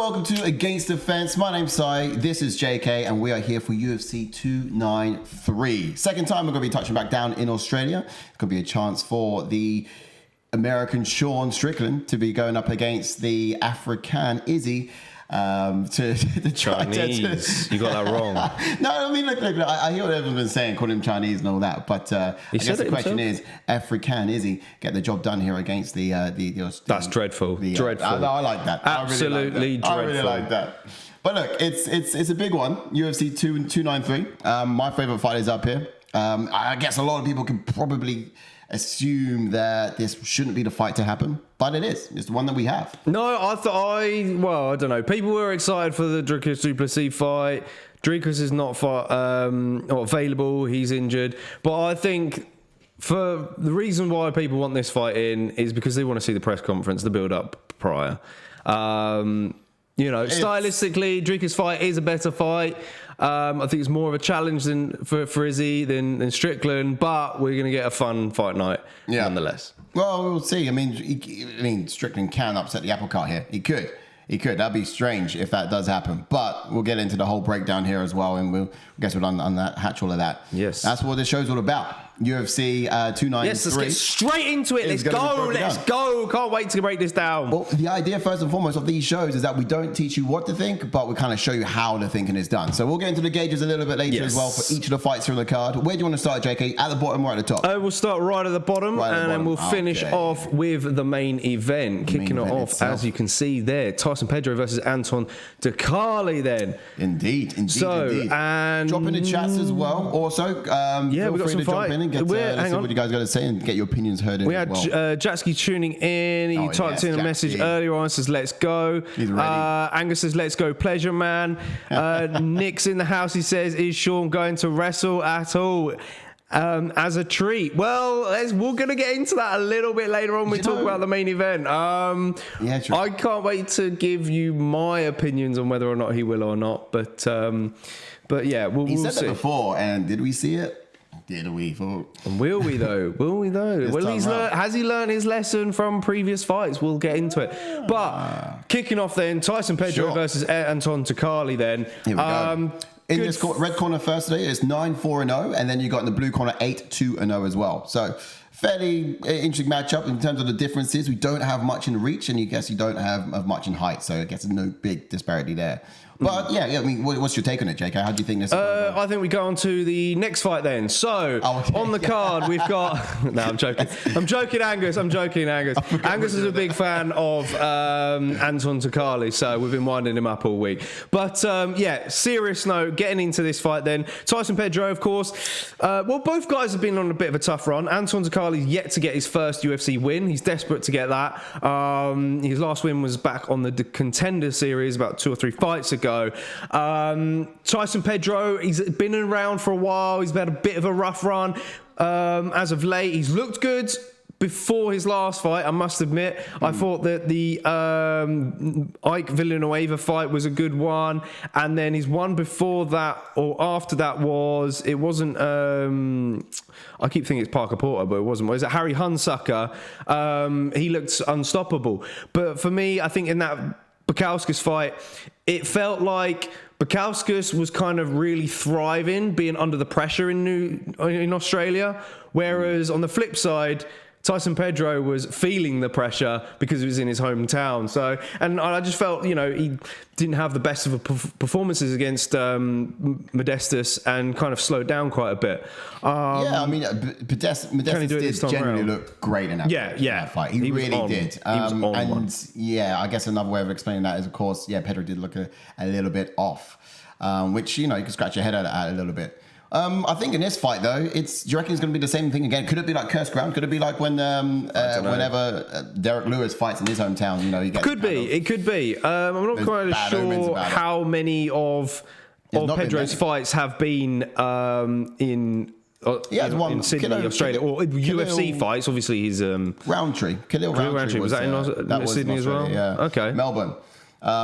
welcome to Against the Fence. My name's Sai, this is JK, and we are here for UFC 293. Second time we're going to be touching back down in Australia. It's going to be a chance for the American Sean Strickland to be going up against the African Izzy. To Chinese. You got that wrong. No, I mean, look, I hear what everyone's been saying, calling him Chinese and all that, but I guess the question is, African Izzy get the job done here against the That's dreadful. Dreadful. I like that. Absolutely dreadful. I really like that. But look, it's a big one. UFC 293. My favorite fight is up here. I guess a lot of people can probably assume that this shouldn't be the fight to happen, but it is. It's the one that we have. No, I don't know. People were excited for the Dricus du Plessis fight. Dricus is not available. He's injured. But I think for the reason why people want this fight in is because they want to see the press conference, the build-up prior. Stylistically, Dricus' fight is a better fight. I think it's more of a challenge for Izzy than Strickland, but we're going to get a fun fight night nonetheless. Well, we'll see. I mean, Strickland can upset the apple cart here. He could. That'd be strange if that does happen. But we'll get into the whole breakdown here as well, and we'll hatch all of that. Yes. That's what this show's all about. UFC 293. Yes, let's get straight into it. Let's go. Can't wait to break this down. Well, the idea, first and foremost, of these shows is that we don't teach you what to think, but we kind of show you how the thinking is done. So we'll get into the gauges a little bit later as well for each of the fights here on the card. Where do you want to start, JK? At the bottom or at the top? We'll start right at the bottom, then we'll finish off with the main event. Kicking it off, as you can see there, Tyson Pedro versus Anton Turkalj then. Indeed. And drop in the chats as well. Also, we got some fight. Let's see what you guys got to say and get your opinions heard in. We had Jatsky tuning in. He typed in a message earlier on, says, let's go. He's ready. Angus says, let's go, pleasure, man. Nick's in the house. He says, is Sean going to wrestle at all? As a treat. Well, we're going to get into that a little bit later on. We talk about the main event. True. I can't wait to give you my opinions on whether or not he will or not. But yeah, we'll see. He said that before, and did we see it? Did we? Will we though? Well, has he learned his lesson from previous fights? We'll get into it. But kicking off then, Tyson Pedro versus Anton Turkalj then. Here we go. In this red corner first today, it's 9-4-0, and then you got in the blue corner 8-2-0 as well. So fairly interesting matchup in terms of the differences. We don't have much in reach, and you don't have much in height, so I guess no big disparity there. But I mean, what's your take on it, JK? How do you think this is going to go? I think we go on to the next fight then. So, on the card, we've got... No, I'm joking. I'm joking, Angus. Angus is a big fan of Anton Turkalj, so we've been winding him up all week. But, serious note, getting into this fight then. Tyson Pedro, of course. Both guys have been on a bit of a tough run. Anton Turkalj is yet to get his first UFC win. He's desperate to get that. His last win was back on the Contender Series about 2 or 3 fights ago. Tyson Pedro, he's been around for a while. He's had a bit of a rough run as of late. He's looked good before his last fight, I must admit. I thought that the Ike Villanueva fight was a good one, and then his one before that or after that wasn't I keep thinking it's Parker Porter, but it wasn't. Was it Harry Hunsucker? He looked unstoppable. But for me, I think in that Bukauskas fight, it felt like Bukauskas was kind of really thriving, being under the pressure in Australia, whereas on the flip side, Tyson Pedro was feeling the pressure because it was in his hometown. So, and I just felt, he didn't have the best of performances against Modestus and kind of slowed down quite a bit. Modestus did genuinely look great in that fight. He really did. He was on one. I guess another way of explaining that is, of course, Pedro did look a little bit off, which, you can scratch your head at a little bit. I think in this fight, though, do you reckon it's going to be the same thing again? Could it be like cursed ground? Could it be like whenever Derek Lewis fights in his hometown, he gets... It could be. I'm not quite sure how many of Pedro's fights have been in Sydney, Australia, or UFC fights. Obviously, he's... Roundtree. Khalil Roundtree. Was that in Sydney as well? Yeah. Okay. Melbourne.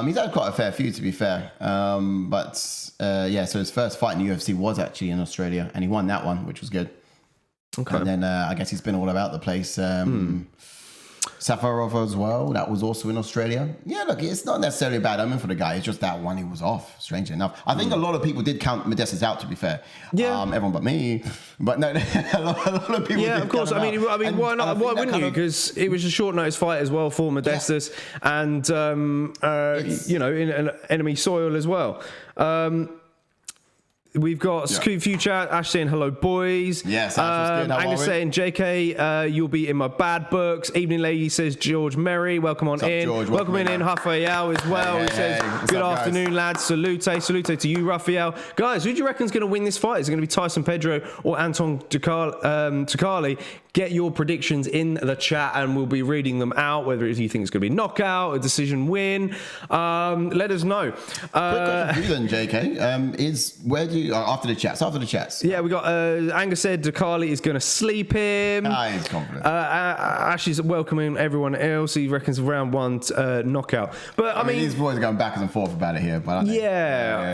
He's had quite a fair few, to be fair. So his first fight in the UFC was actually in Australia, and he won that one, which was good. Okay. And then I guess he's been all about the place. Safarov as well. That was also in Australia. Yeah, look, it's not necessarily a bad omen for the guy. It's just that one he was off, strangely enough. I think a lot of people did count Modestas out, to be fair. Yeah. Everyone but me. But no, a lot of people Yeah, did of course. count him I mean, out. why not? Why wouldn't you? Because it was a short notice fight as well for Modestas, and in an enemy soil as well. We've got Scoot Future, Ash saying hello, boys. Yes, Ash was good. Angus saying, JK, you'll be in my bad books. Evening Lady says, George Merry, welcome on in. George? Welcome in Rafael as well. He says, good afternoon, lads. Salute to you, Rafael. Guys, who do you reckon is going to win this fight? Is it going to be Tyson Pedro or Anton Turkalj? Get your predictions in the chat and we'll be reading them out, whether you think it's going to be a knockout, a decision win. Let us know. Quick question for you then, JK. Where do you, after the chats? Yeah, we got Angus said Turkalj is going to sleep him. He's confident. Ash is welcoming everyone else. He reckons round one knockout. But I mean, these boys are going back and forth about it here. But I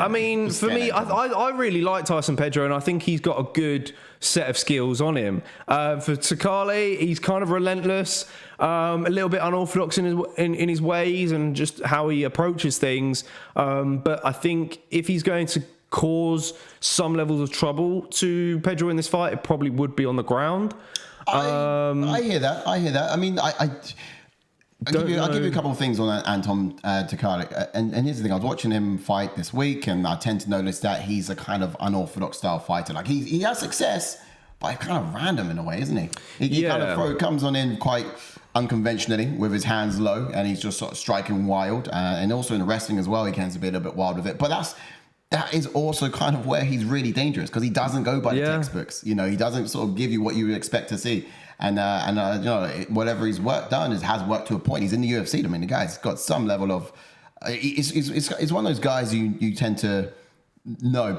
mean, for me, I really like Tyson Pedro, and I think he's got a good set of skills on him. For Turkalj, he's kind of relentless, a little bit unorthodox in his ways and just how he approaches things. But I think if he's going to cause some levels of trouble to Pedro in this fight, it probably would be on the ground. I hear that. I mean, I'll give you a couple of things on Anton Turkalj. And here's the thing: I was watching him fight this week, and I tend to notice that he's a kind of unorthodox style fighter. Like he has success, but it's kind of random in a way, isn't he? He kind of comes on in quite unconventionally with his hands low, and he's just sort of striking wild. And also in the wrestling as well, he can be a little bit wild with it. But that is also kind of where he's really dangerous, because he doesn't go by the textbooks. He doesn't sort of give you what you would expect to see. And whatever he's done has worked to a point. He's in the UFC. I mean, the guy's got some level of. It's one of those guys you tend to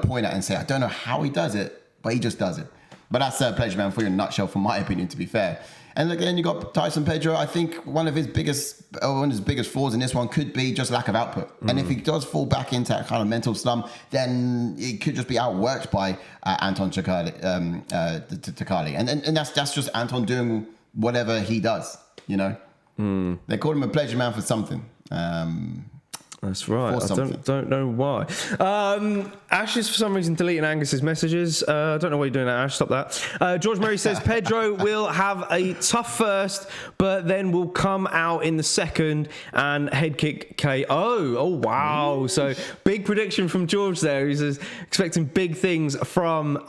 point at and say, I don't know how he does it, but he just does it. But that's a pleasure, man, for you in a nutshell, from my opinion, to be fair. And again, you got Tyson Pedro. I think one of his biggest flaws in this one could be just lack of output. And if he does fall back into that kind of mental slump, then it could just be outworked by Anton Turkalj. And that's just Anton doing whatever he does. They call him a pleasure man for something. That's right. I don't know why. Ash is for some reason deleting Angus's messages. I don't know why you're doing that, Ash. Stop that. George Murray says Pedro will have a tough first, but then will come out in the second and head kick KO. Oh, wow. So big prediction from George there. He's expecting big things from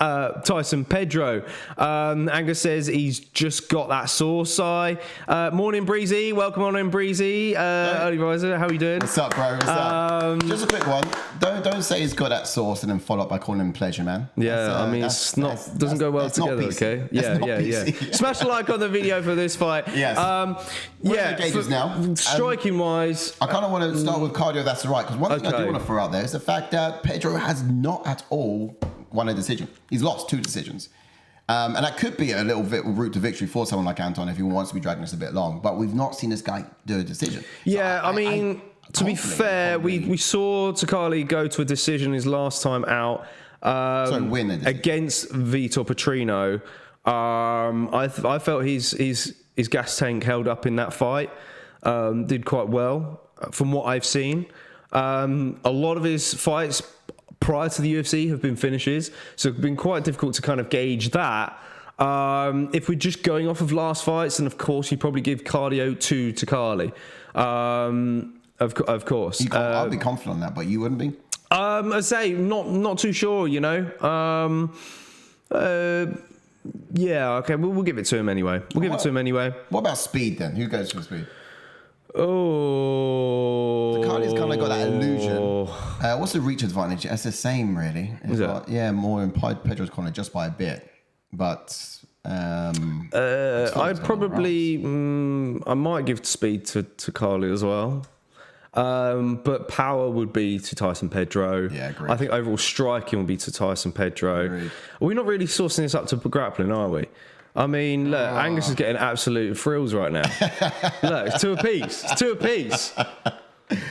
Tyson Pedro. Angus says he's just got that sauce eye. Morning, Breezy. Welcome on in, Breezy. Early riser. How are you doing? What's up, bro? Just a quick one. Don't say he's got that sauce and then follow up by calling him pleasure, man. Yeah, doesn't go well together. Okay. Yeah. Smash the like on the video for this fight. Yes. Now. Striking wise, I kind of want to start with cardio. That's right. Because one thing I do want to throw out there is the fact that Pedro has not at all won a decision. He's lost 2 decisions. And that could be a little bit route to victory for someone like Anton if he wants to be dragging us a bit long. But we've not seen this guy do a decision. So to be fair, we saw Turkalj go to a decision his last time out win against Vitor Petrino. I felt his gas tank held up in that fight. Did quite well from what I've seen. A lot of his fights prior to the UFC have been finishes, so it's been quite difficult to kind of gauge that. If we're just going off of last fights, then of course you probably give cardio to Turkalj. Of course. I'd be confident on that, but you wouldn't be? I say not too sure, Yeah, okay, we'll give it to him anyway. What about speed then? Who goes for speed? Turkalj's kind of got that illusion. What's the reach advantage? It's the same, really. More implied Pedro's corner just by a bit. But I'd probably I might give speed to Turkalj as well. But power would be to Tyson Pedro. Yeah, agreed. I think overall striking would be to Tyson Pedro. Agreed. We're not really sourcing this up to grappling, are we? I mean, look, Angus is getting absolute thrills right now. Look, it's 2 apiece.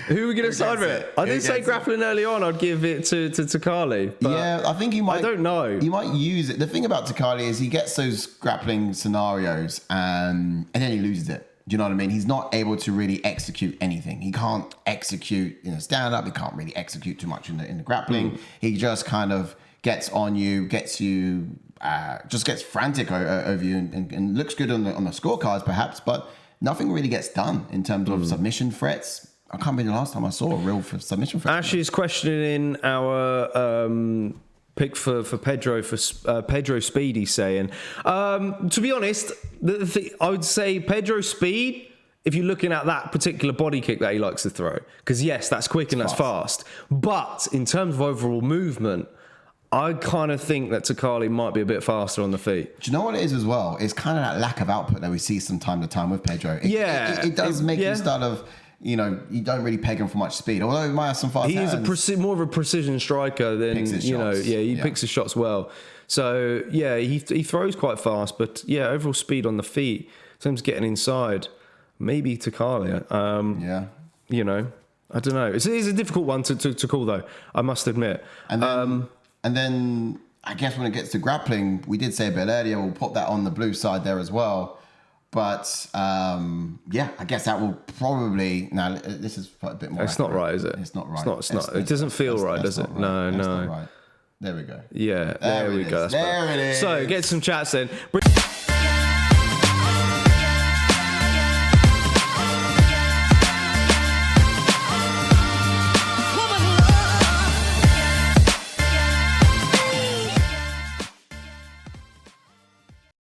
Who are we going to side with it? I did say grappling early on. I'd give it to Turkalj. Yeah, I think he might. I don't know. He might use it. The thing about Turkalj is he gets those grappling scenarios and then he loses it. Do you know what I mean? He's not able to really execute anything. He can't execute in a stand-up. He can't really execute too much in the grappling. He just kind of gets on you, gets you, just gets frantic over you and looks good on the scorecards perhaps, but nothing really gets done in terms of submission threats. I can't remember the last time I saw a real submission threat. Ash is questioning our pick for Pedro, Pedro Speed, he's saying. To be honest, I would say Pedro Speed, if you're looking at that particular body kick that he likes to throw, because yes, that's quick and that's fast. But in terms of overall movement, I kind of think that Turkalj might be a bit faster on the feet. Do you know what it is as well? It's kind of that lack of output that we see from time to time with Pedro. It does make you start of... You know, you don't really peg him for much speed. Although he might have some fast hands. He is more of a precision striker than, he picks his shots well. So, yeah, he throws quite fast. But, yeah, overall speed on the feet, sometimes getting inside. Maybe Turkalj. You know, I don't know. It is a difficult one to call, though, I must admit. And then I guess when it gets to grappling, we did say a bit earlier, we'll put that on the blue side there as well. But I guess that will probably this is a bit more. It's accurate. Not right, is it? It's not right. It's not. It doesn't feel right, does it? Right. No. Not right. There we go. Yeah, there we go. There it is. So get some chats then.